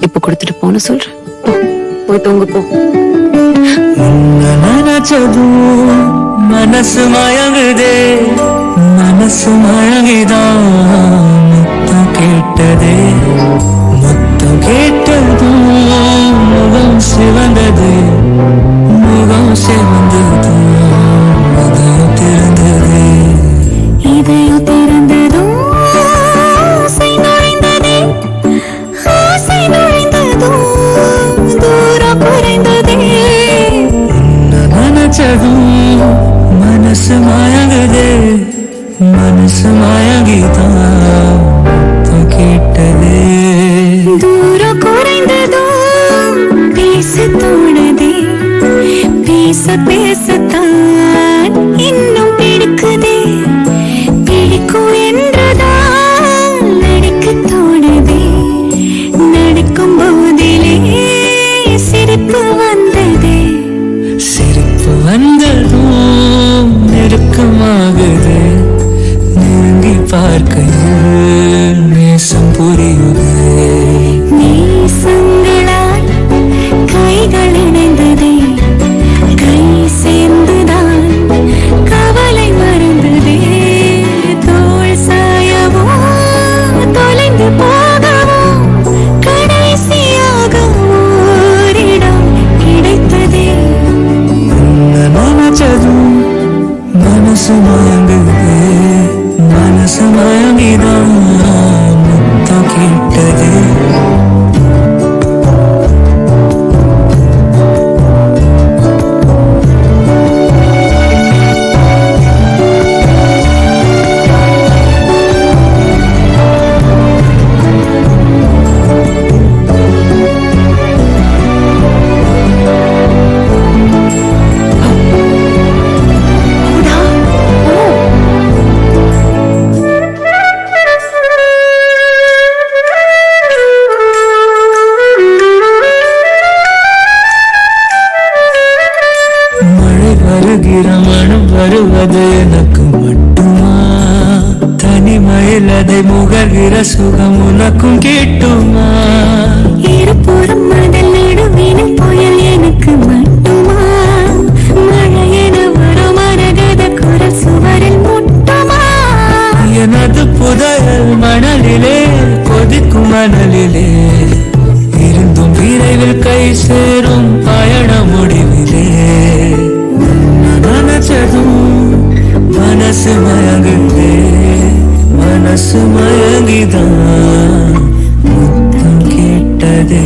இப்ப கொடுத்துட்டு போன சொல்றேன். போ, போய் தூங்க போ. நினைச்சதும் மனசு மயங்குதே, மனசு மயங்கிதான் முத்தம் கேட்டதே, முத்தம் கேட்டதும் முகம் சிவந்தது, முகம் சிவந்தது, இதயம் திறந்தது, இதயம் திறந்ததும் ஆசை நுழைந்ததே, ஆசை நுழைந்ததும் தூரம் குறைந்ததே. நினைச்சதும் மனசு மயங்குதே, மனசு மயங்கிதான் முத்தம் கேட்டதே, தூரம் குறைந்ததும் பேச தோணுதே, பேச பேசத்தான் இன்னும் பிடிக்குதே, பிடிக்கும் என்றுதான் நடிக்க தோணுதே, நடக்கும் போதிலே சிரிப்பு வந்ததே, சிரிப்பு வந்ததும் நெருக்கமாகுது, நெருங்கி பார்க்கையில் நேசம் புரியுது, நேசங்களால் கைகள் இணைந்ததே, கை சேர்ந்துதான் கவலை மறந்ததே, தோள் சாயவோ தொலைந்து போகவோ கடைசியாக ஓரிடம் கிடைத்ததே. நினைச்சதும் மனசு மயங்குதே, மனசு மயங்கிதான் முத்தம் கேட்டது. வருகிற மனம் வருவது எனக்கு மட்டுமா, தனிமையில் அதை முகர்கிற சுகம் உனக்கும் கேட்டுமா, இருபுறம் மதல் நடுவினில் புயல் எனக்கு மட்டுமா, மழையென வரும் மரகத குரல் சுவரில் முட்டுமா, எனது புதையல் மணலிலே கொதிக்கும் மணலிலே இருந்தும் விரைவில் கை சேரும் பயண முடிவிலே. நினைச்சதும் மனசு மயங்குதே, மனசு மயங்கிதான் முத்தம் கேட்டதே.